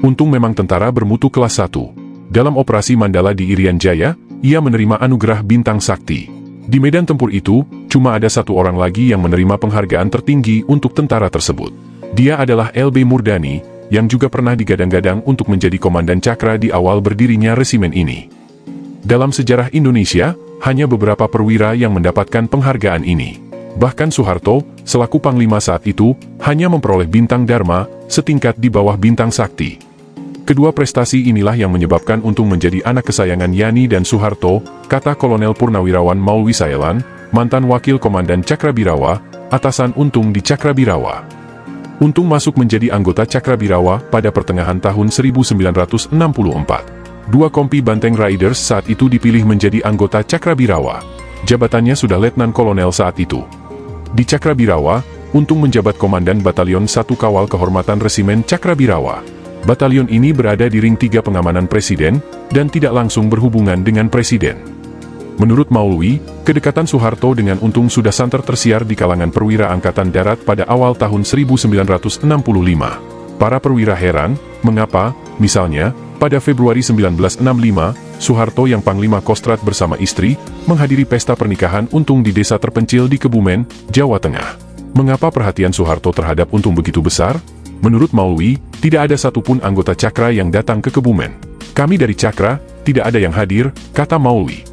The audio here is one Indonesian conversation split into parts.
Untung memang tentara bermutu kelas 1. Dalam operasi Mandala di Irian Jaya, ia menerima anugerah Bintang Sakti. Di medan tempur itu, cuma ada satu orang lagi yang menerima penghargaan tertinggi untuk tentara tersebut. Dia adalah LB Murdani, yang juga pernah digadang-gadang untuk menjadi komandan Cakra di awal berdirinya resimen ini. Dalam sejarah Indonesia, hanya beberapa perwira yang mendapatkan penghargaan ini. Bahkan Soeharto, selaku Panglima saat itu, hanya memperoleh Bintang Dharma, setingkat di bawah Bintang Sakti. Kedua prestasi inilah yang menyebabkan Untung menjadi anak kesayangan Yani dan Soeharto, kata Kolonel Purnawirawan Maulwi Saelan, mantan Wakil Komandan Cakrabirawa, atasan Untung di Cakrabirawa. Untung masuk menjadi anggota Cakrabirawa pada pertengahan tahun 1964. Dua kompi Banteng Riders saat itu dipilih menjadi anggota Cakrabirawa. Jabatannya sudah Letnan Kolonel saat itu. Di Cakrabirawa, Untung menjabat Komandan Batalion 1 Kawal Kehormatan Resimen Cakrabirawa. Batalion ini berada di ring 3 pengamanan Presiden, dan tidak langsung berhubungan dengan Presiden. Menurut Maulwi, kedekatan Soeharto dengan Untung sudah santer tersiar di kalangan perwira Angkatan Darat pada awal tahun 1965. Para perwira heran, mengapa, misalnya, pada Februari 1965, Soeharto yang Panglima Kostrat bersama istri, menghadiri pesta pernikahan Untung di desa terpencil di Kebumen, Jawa Tengah. Mengapa perhatian Soeharto terhadap Untung begitu besar? Menurut Maulwi, tidak ada satupun anggota Cakra yang datang ke Kebumen. Kami dari Cakra, tidak ada yang hadir, kata Maulwi.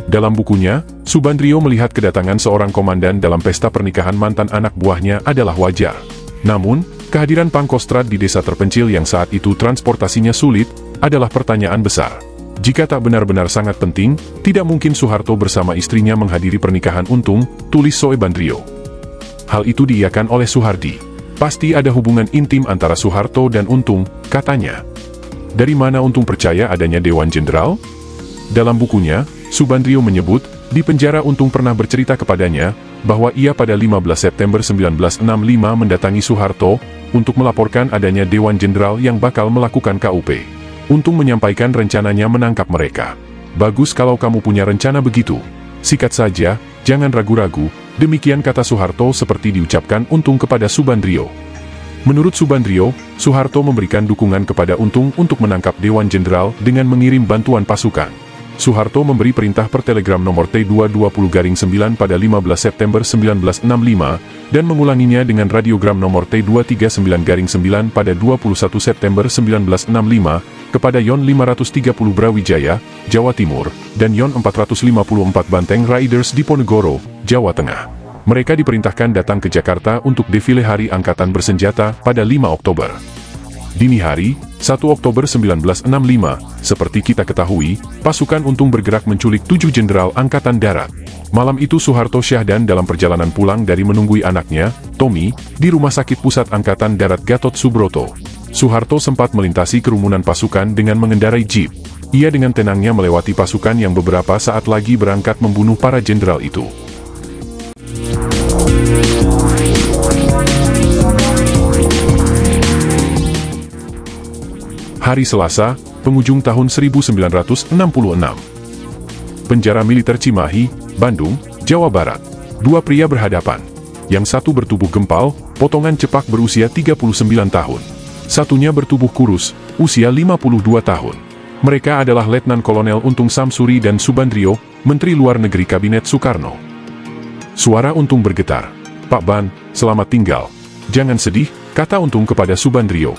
Dalam bukunya, Subandrio melihat kedatangan seorang komandan dalam pesta pernikahan mantan anak buahnya adalah wajar. Namun, kehadiran Pangkostrat di desa terpencil yang saat itu transportasinya sulit, adalah pertanyaan besar. Jika tak benar-benar sangat penting, tidak mungkin Soeharto bersama istrinya menghadiri pernikahan Untung, tulis Soebandrio. Hal itu diiyakan oleh Soehardi. Pasti ada hubungan intim antara Soeharto dan Untung, katanya. Dari mana Untung percaya adanya Dewan Jenderal? Dalam bukunya, Subandrio menyebut, di penjara Untung pernah bercerita kepadanya, bahwa ia pada 15 September 1965 mendatangi Soeharto, untuk melaporkan adanya Dewan Jenderal yang bakal melakukan KUP. Untung menyampaikan rencananya menangkap mereka. Bagus kalau kamu punya rencana begitu. Sikat saja, jangan ragu-ragu, demikian kata Soeharto seperti diucapkan Untung kepada Subandrio. Menurut Subandrio, Soeharto memberikan dukungan kepada Untung untuk menangkap Dewan Jenderal dengan mengirim bantuan pasukan. Soeharto memberi perintah per telegram nomor T220-9 pada 15 September 1965, dan mengulanginya dengan radiogram nomor T239-9 pada 21 September 1965, kepada Yon 530 Brawijaya, Jawa Timur, dan Yon 454 Banteng Riders di Ponegoro, Jawa Tengah. Mereka diperintahkan datang ke Jakarta untuk defile Hari Angkatan Bersenjata pada 5 Oktober. Dini hari, 1 Oktober 1965, seperti kita ketahui, pasukan Untung bergerak menculik 7 jenderal Angkatan Darat. Malam itu Soeharto Syahdan dalam perjalanan pulang dari menunggui anaknya, Tommy, di Rumah Sakit Pusat Angkatan Darat Gatot Subroto. Soeharto sempat melintasi kerumunan pasukan dengan mengendarai jeep. Ia dengan tenangnya melewati pasukan yang beberapa saat lagi berangkat membunuh para jenderal itu. Hari Selasa, penghujung tahun 1966. Penjara Militer Cimahi, Bandung, Jawa Barat. Dua pria berhadapan. Yang satu bertubuh gempal, potongan cepak berusia 39 tahun. Satunya bertubuh kurus, usia 52 tahun. Mereka adalah Letnan Kolonel Untung Samsuri dan Subandrio, Menteri Luar Negeri Kabinet Soekarno. Suara Untung bergetar. Pak Ban, selamat tinggal. Jangan sedih, kata Untung kepada Subandrio.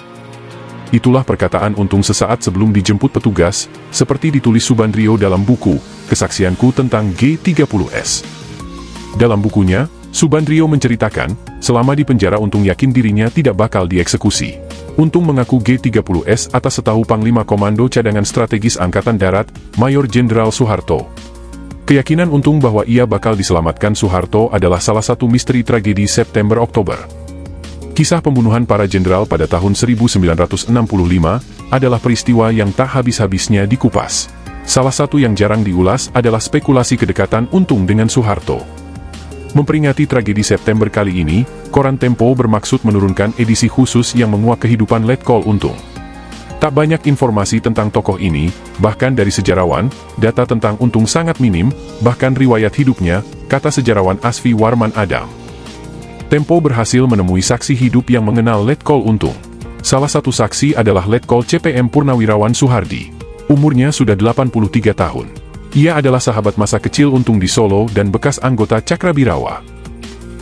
Itulah perkataan Untung sesaat sebelum dijemput petugas, seperti ditulis Subandrio dalam buku, Kesaksianku tentang G30S. Dalam bukunya, Subandrio menceritakan, selama di penjara Untung yakin dirinya tidak bakal dieksekusi. Untung mengaku G30S atas setahu Panglima Komando Cadangan Strategis Angkatan Darat, Mayor Jenderal Soeharto. Keyakinan Untung bahwa ia bakal diselamatkan Soeharto adalah salah satu misteri tragedi September-Oktober. Kisah pembunuhan para jenderal pada tahun 1965 adalah peristiwa yang tak habis-habisnya dikupas. Salah satu yang jarang diulas adalah spekulasi kedekatan Untung dengan Soeharto. Memperingati tragedi September kali ini, Koran Tempo bermaksud menurunkan edisi khusus yang menguak kehidupan Letkol Untung. Tak banyak informasi tentang tokoh ini, bahkan dari sejarawan, data tentang Untung sangat minim, bahkan riwayat hidupnya, kata sejarawan Asfi Warman Adam. Tempo berhasil menemui saksi hidup yang mengenal Letkol Untung. Salah satu saksi adalah Letkol CPM Purnawirawan Soehardi. Umurnya sudah 83 tahun. Ia adalah sahabat masa kecil Untung di Solo dan bekas anggota Cakrabirawa.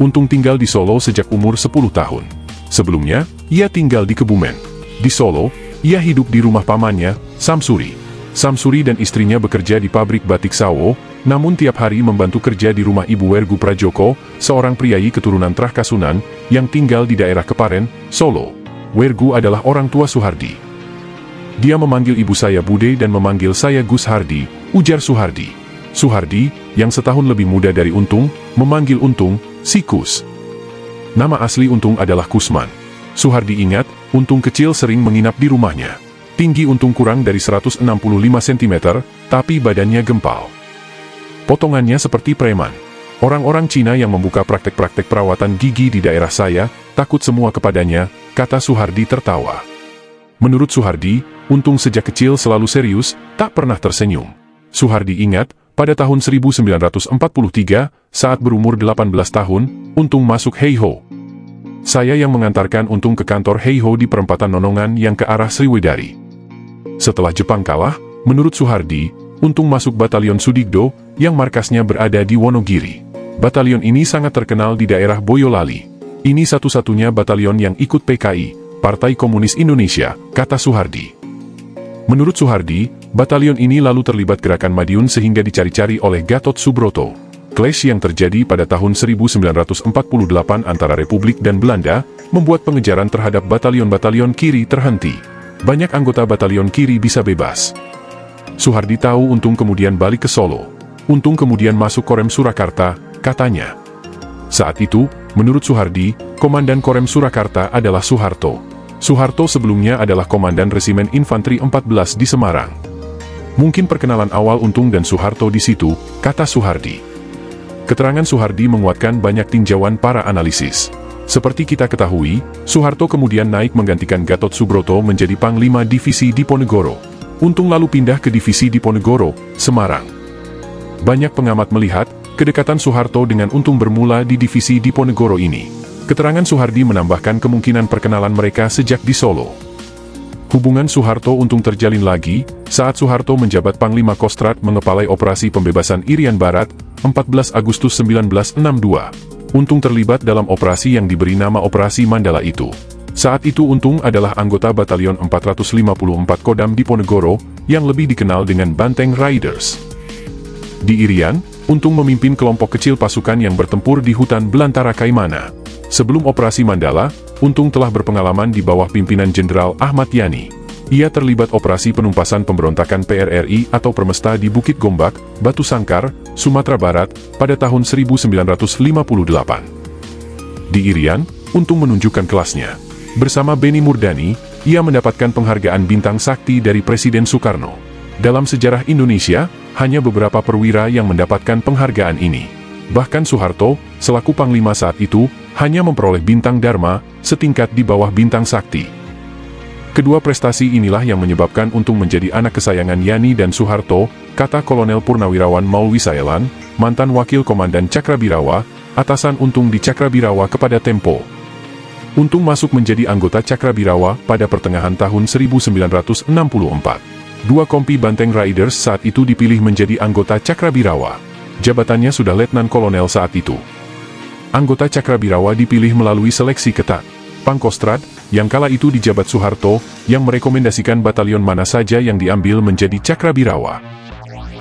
Untung tinggal di Solo sejak umur 10 tahun. Sebelumnya, ia tinggal di Kebumen. Di Solo, ia hidup di rumah pamannya, Samsuri. Samsuri dan istrinya bekerja di pabrik batik Sawo, namun tiap hari membantu kerja di rumah Ibu Wergu Prajoko, seorang priayi keturunan Trah Kasunan, yang tinggal di daerah Keparen, Solo. Wergu adalah orang tua Soehardi. Dia memanggil ibu saya Bude dan memanggil saya Gus Hardi, ujar Soehardi. Soehardi, yang setahun lebih muda dari Untung, memanggil Untung, si Kus. Nama asli Untung adalah Kusman. Soehardi ingat, Untung kecil sering menginap di rumahnya. Tinggi Untung kurang dari 165 cm, tapi badannya gempal. Potongannya seperti preman. Orang-orang Cina yang membuka praktek-praktek perawatan gigi di daerah saya, takut semua kepadanya, kata Soehardi tertawa. Menurut Soehardi, Untung sejak kecil selalu serius, tak pernah tersenyum. Soehardi ingat, pada tahun 1943, saat berumur 18 tahun, Untung masuk Heiho. Saya yang mengantarkan Untung ke kantor Heiho di perempatan Nonongan yang ke arah Sriwedari. Setelah Jepang kalah, menurut Soehardi, Untung masuk Batalion Sudigdo, yang markasnya berada di Wonogiri. Batalion ini sangat terkenal di daerah Boyolali. Ini satu-satunya batalion yang ikut PKI, Partai Komunis Indonesia, kata Soehardi. Menurut Soehardi, batalion ini lalu terlibat gerakan Madiun sehingga dicari-cari oleh Gatot Subroto. Clash yang terjadi pada tahun 1948 antara Republik dan Belanda, membuat pengejaran terhadap batalion-batalion kiri terhenti. Banyak anggota batalion kiri bisa bebas. Soehardi tahu Untung kemudian balik ke Solo. Untung kemudian masuk Korem Surakarta, katanya. Saat itu, menurut Soehardi, Komandan Korem Surakarta adalah Soeharto. Soeharto sebelumnya adalah Komandan Resimen Infanteri 14 di Semarang. Mungkin perkenalan awal Untung dan Soeharto di situ, kata Soehardi. Keterangan Soehardi menguatkan banyak tinjauan para analisis. Seperti kita ketahui, Soeharto kemudian naik menggantikan Gatot Subroto menjadi Panglima Divisi Diponegoro. Untung lalu pindah ke Divisi Diponegoro, Semarang. Banyak pengamat melihat, kedekatan Soeharto dengan Untung bermula di Divisi Diponegoro ini. Keterangan Soehardi menambahkan kemungkinan perkenalan mereka sejak di Solo. Hubungan Soeharto-Untung terjalin lagi, saat Soeharto menjabat Panglima Kostrad mengepalai operasi pembebasan Irian Barat, 14 Agustus 1962. Untung terlibat dalam operasi yang diberi nama Operasi Mandala itu. Saat itu Untung adalah anggota Batalion 454 Kodam Diponegoro, yang lebih dikenal dengan Banteng Riders. Di Irian, Untung memimpin kelompok kecil pasukan yang bertempur di hutan belantara Kaimana. Sebelum Operasi Mandala, Untung telah berpengalaman di bawah pimpinan Jenderal Ahmad Yani. Ia terlibat operasi penumpasan pemberontakan PRRI atau Permesta di Bukit Gombak, Batu Sangkar, Sumatera Barat, pada tahun 1958. Di Irian, Untung menunjukkan kelasnya. Bersama Beni Murdani, ia mendapatkan penghargaan Bintang Sakti dari Presiden Soekarno. Dalam sejarah Indonesia, hanya beberapa perwira yang mendapatkan penghargaan ini. Bahkan Soeharto, selaku Panglima saat itu, hanya memperoleh Bintang Dharma, setingkat di bawah Bintang Sakti. Kedua prestasi inilah yang menyebabkan Untung menjadi anak kesayangan Yani dan Soeharto, kata Kolonel Purnawirawan Maulwi Saelan, mantan Wakil Komandan Cakrabirawa, atasan Untung di Cakrabirawa kepada Tempo. Untung masuk menjadi anggota Cakrabirawa pada pertengahan tahun 1964. Dua kompi Banteng Riders saat itu dipilih menjadi anggota Cakrabirawa. Jabatannya sudah Letnan Kolonel saat itu. Anggota Cakrabirawa dipilih melalui seleksi ketat. Pangkostrad, yang kala itu dijabat Soeharto, yang merekomendasikan batalion mana saja yang diambil menjadi Cakrabirawa.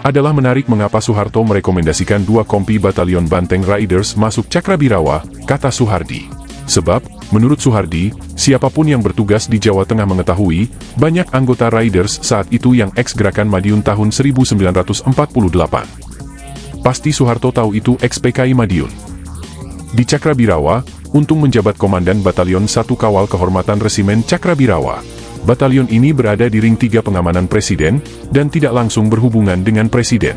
Adalah menarik mengapa Soeharto merekomendasikan dua kompi batalion Banteng Riders masuk Cakrabirawa, kata Soehardi. Sebab, menurut Soehardi, siapapun yang bertugas di Jawa Tengah mengetahui, banyak anggota Riders saat itu yang ex-Gerakan Madiun tahun 1948. Pasti Soeharto tahu itu ex-PKI Madiun. Di Cakrabirawa, Untung menjabat Komandan Batalion 1 Kawal Kehormatan Resimen Cakrabirawa. Batalion ini berada di ring 3 pengamanan Presiden, dan tidak langsung berhubungan dengan Presiden.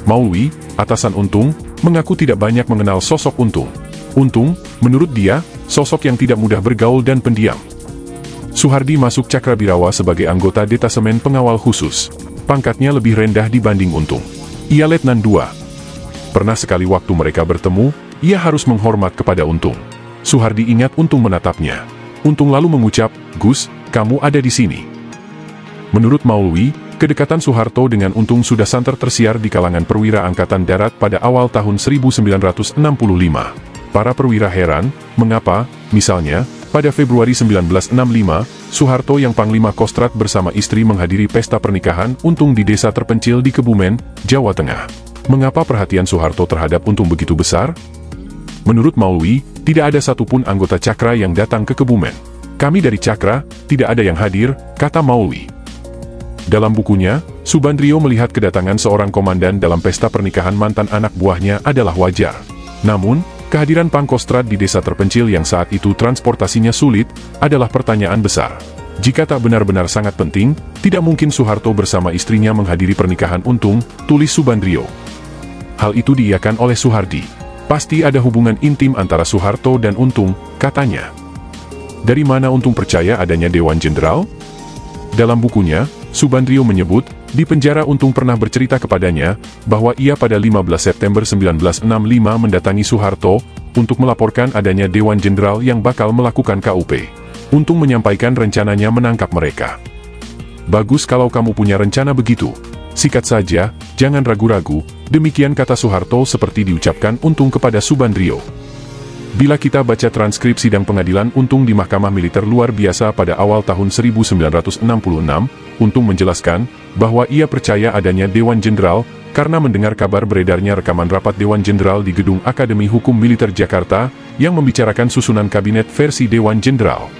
Maulwi, atasan Untung, mengaku tidak banyak mengenal sosok Untung. Untung, menurut dia, sosok yang tidak mudah bergaul dan pendiam. Soehardi masuk Cakrabirawa sebagai anggota detasemen pengawal khusus. Pangkatnya lebih rendah dibanding Untung. Ia Letnan II. Pernah sekali waktu mereka bertemu, ia harus menghormat kepada Untung. Soehardi ingat Untung menatapnya. Untung lalu mengucap, "Gus, kamu ada di sini." Menurut Maulwi, kedekatan Soeharto dengan Untung sudah santer tersiar di kalangan perwira Angkatan Darat pada awal tahun 1965. Para perwira heran, mengapa, misalnya, pada Februari 1965, Soeharto yang Panglima Kostrad bersama istri menghadiri pesta pernikahan Untung di desa terpencil di Kebumen, Jawa Tengah. Mengapa perhatian Soeharto terhadap Untung begitu besar? Menurut Maulwi, tidak ada satupun anggota Cakra yang datang ke Kebumen. "Kami dari Cakra, tidak ada yang hadir," kata Maulwi. Dalam bukunya, Subandrio melihat kedatangan seorang komandan dalam pesta pernikahan mantan anak buahnya adalah wajar. Namun, kehadiran Pangkostrad di desa terpencil yang saat itu transportasinya sulit, adalah pertanyaan besar. Jika tak benar-benar sangat penting, tidak mungkin Soeharto bersama istrinya menghadiri pernikahan Untung, tulis Subandrio. Hal itu diiyakan oleh Soehardi. "Pasti ada hubungan intim antara Soeharto dan Untung," katanya. Dari mana Untung percaya adanya Dewan Jenderal? Dalam bukunya, Subandrio menyebut, di penjara Untung pernah bercerita kepadanya, bahwa ia pada 15 September 1965 mendatangi Soeharto, untuk melaporkan adanya Dewan Jenderal yang bakal melakukan KUP. Untung menyampaikan rencananya menangkap mereka. "Bagus kalau kamu punya rencana begitu. Sikat saja, jangan ragu-ragu," demikian kata Soeharto seperti diucapkan Untung kepada Subandrio. Bila kita baca transkrip sidang pengadilan Untung di Mahkamah Militer Luar Biasa pada awal tahun 1966, Untung menjelaskan bahwa ia percaya adanya Dewan Jenderal karena mendengar kabar beredarnya rekaman rapat Dewan Jenderal di Gedung Akademi Hukum Militer Jakarta yang membicarakan susunan kabinet versi Dewan Jenderal.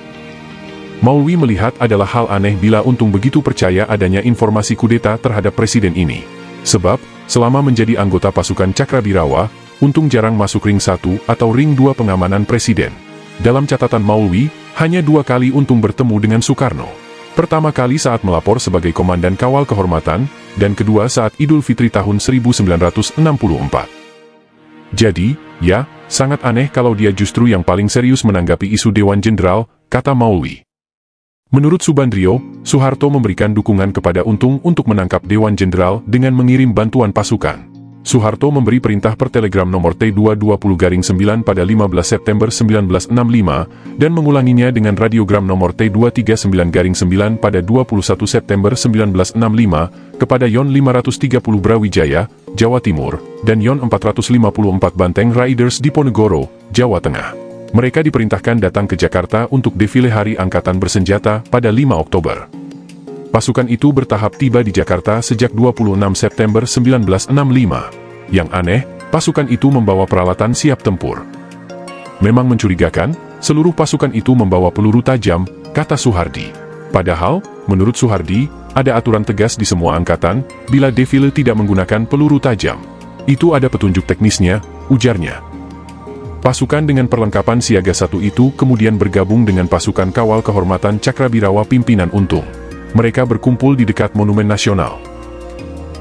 Maulwi melihat adalah hal aneh bila Untung begitu percaya adanya informasi kudeta terhadap presiden ini. Sebab, selama menjadi anggota pasukan Cakrabirawa, Untung jarang masuk ring 1 atau ring 2 pengamanan presiden. Dalam catatan Maulwi, hanya 2 kali Untung bertemu dengan Soekarno. Pertama kali saat melapor sebagai Komandan Kawal Kehormatan, dan kedua saat Idul Fitri tahun 1964. Jadi, ya, sangat aneh kalau dia justru yang paling serius menanggapi isu Dewan Jenderal, kata Maulwi. Menurut Subandrio, Soeharto memberikan dukungan kepada Untung untuk menangkap Dewan Jenderal dengan mengirim bantuan pasukan. Soeharto memberi perintah per telegram nomor T220-9 pada 15 September 1965 dan mengulanginya dengan radiogram nomor T239-9 pada 21 September 1965 kepada Yon 530 Brawijaya, Jawa Timur, dan Yon 454 Banteng Riders di Ponegoro, Jawa Tengah. Mereka diperintahkan datang ke Jakarta untuk defile Hari Angkatan Bersenjata pada 5 Oktober. Pasukan itu bertahap tiba di Jakarta sejak 26 September 1965. Yang aneh, pasukan itu membawa peralatan siap tempur. Memang mencurigakan, seluruh pasukan itu membawa peluru tajam, kata Soehardi. Padahal, menurut Soehardi, ada aturan tegas di semua angkatan, bila defile tidak menggunakan peluru tajam. Itu ada petunjuk teknisnya, ujarnya. Pasukan dengan perlengkapan siaga 1 itu kemudian bergabung dengan pasukan Kawal Kehormatan Cakrabirawa pimpinan Untung. Mereka berkumpul di dekat Monumen Nasional.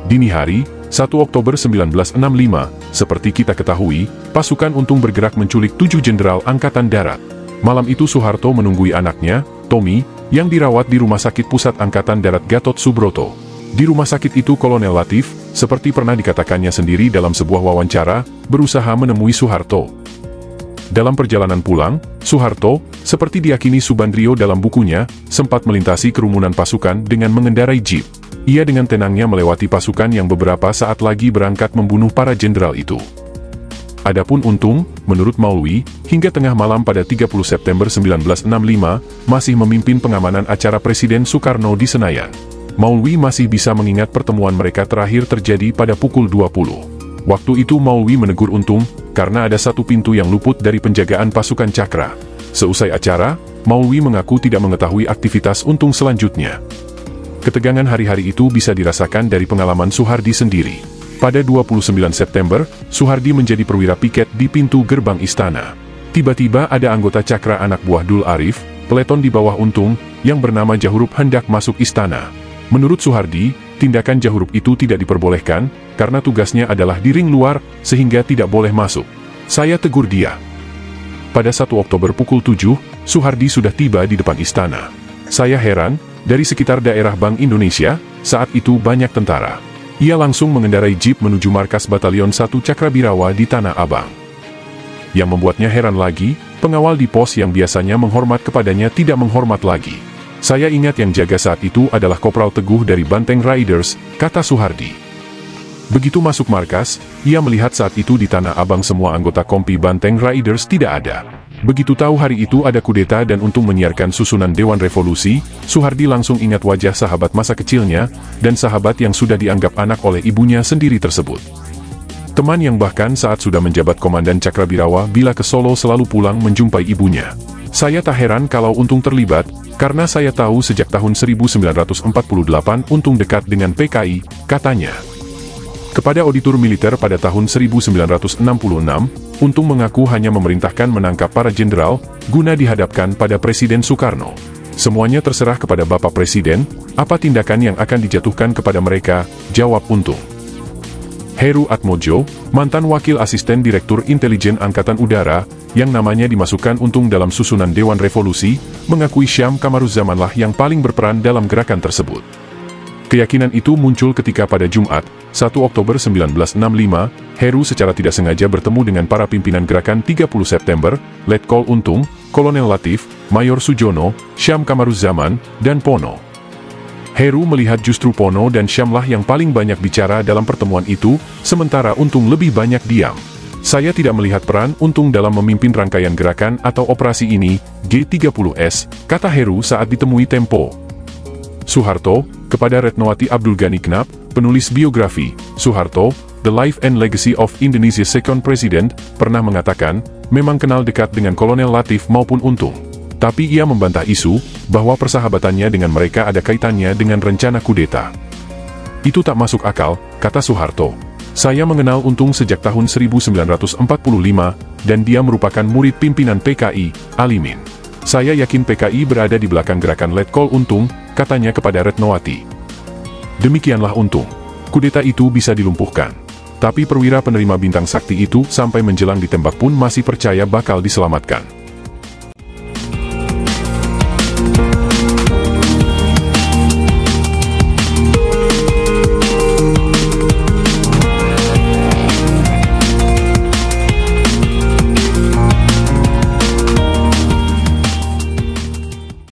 Dini hari, 1 Oktober 1965, seperti kita ketahui, pasukan Untung bergerak menculik 7 jenderal Angkatan Darat. Malam itu Soeharto menunggui anaknya, Tommy, yang dirawat di Rumah Sakit Pusat Angkatan Darat Gatot Subroto. Di rumah sakit itu Kolonel Latif, seperti pernah dikatakannya sendiri dalam sebuah wawancara, berusaha menemui Soeharto. Dalam perjalanan pulang, Soeharto, seperti diyakini Subandrio dalam bukunya, sempat melintasi kerumunan pasukan dengan mengendarai jeep. Ia dengan tenangnya melewati pasukan yang beberapa saat lagi berangkat membunuh para jenderal itu. Adapun Untung, menurut Maulwi, hingga tengah malam pada 30 September 1965, masih memimpin pengamanan acara Presiden Soekarno di Senayan. Maulwi masih bisa mengingat pertemuan mereka terakhir terjadi pada pukul 20. Waktu itu Maulwi menegur Untung, karena ada satu pintu yang luput dari penjagaan pasukan Cakra. Seusai acara, Maulwi mengaku tidak mengetahui aktivitas Untung selanjutnya. Ketegangan hari-hari itu bisa dirasakan dari pengalaman Soehardi sendiri. Pada 29 September, Soehardi menjadi perwira piket di pintu gerbang istana. Tiba-tiba ada anggota Cakra anak buah Dul Arif, peleton di bawah Untung, yang bernama Jahurup hendak masuk istana. Menurut Soehardi, tindakan Jahurup itu tidak diperbolehkan, karena tugasnya adalah di ring luar, sehingga tidak boleh masuk. Saya tegur dia. Pada 1 Oktober pukul 7, Soehardi sudah tiba di depan istana. Saya heran, dari sekitar daerah Bank Indonesia, saat itu banyak tentara. Ia langsung mengendarai jeep menuju markas Batalion 1 Cakrabirawa di Tanah Abang. Yang membuatnya heran lagi, Pengawal di pos yang biasanya menghormat kepadanya tidak menghormat lagi. Saya ingat yang jaga saat itu adalah Kopral Teguh dari Banteng Riders, kata Suhardi. Begitu masuk markas, ia melihat saat itu di Tanah Abang semua anggota kompi Banteng Riders tidak ada. Begitu tahu hari itu ada kudeta dan untuk menyiarkan susunan Dewan Revolusi, Suhardi langsung ingat wajah sahabat masa kecilnya, dan sahabat yang sudah dianggap anak oleh ibunya sendiri tersebut. Teman yang bahkan saat sudah menjabat Komandan Cakrabirawa bila ke Solo selalu pulang menjumpai ibunya. Saya tak heran kalau Untung terlibat, karena saya tahu sejak tahun 1948 Untung dekat dengan PKI, katanya. Kepada auditor militer pada tahun 1966, Untung mengaku hanya memerintahkan menangkap para jenderal, guna dihadapkan pada Presiden Soekarno. Semuanya terserah kepada Bapak Presiden, apa tindakan yang akan dijatuhkan kepada mereka, jawab Untung. Heru Atmojo, mantan wakil asisten Direktur Intelijen Angkatan Udara, yang namanya dimasukkan Untung dalam susunan Dewan Revolusi, mengakui Syam Kamaruzzamanlah yang paling berperan dalam gerakan tersebut. Keyakinan itu muncul ketika pada Jumat, 1 Oktober 1965, Heru secara tidak sengaja bertemu dengan para pimpinan gerakan 30 September, Letkol Untung, Kolonel Latif, Mayor Sujono, Syam Kamaruzzaman, dan Pono. Heru melihat justru Pono dan Syamlah yang paling banyak bicara dalam pertemuan itu, sementara Untung lebih banyak diam. Saya tidak melihat peran Untung dalam memimpin rangkaian gerakan atau operasi ini, G30S, kata Heru saat ditemui Tempo. Soeharto, kepada Retnowati Abdul Ghani Knap, penulis biografi, Soeharto, The Life and Legacy of Indonesia's Second President, pernah mengatakan, memang kenal dekat dengan Kolonel Latif maupun Untung. Tapi ia membantah isu, bahwa persahabatannya dengan mereka ada kaitannya dengan rencana kudeta. Itu tak masuk akal, kata Soeharto. Saya mengenal Untung sejak tahun 1945, dan dia merupakan murid pimpinan PKI, Alimin. Saya yakin PKI berada di belakang gerakan Letkol Untung, katanya kepada Retnowati. Demikianlah Untung. Kudeta itu bisa dilumpuhkan. Tapi perwira penerima bintang sakti itu sampai menjelang ditembak pun masih percaya bakal diselamatkan.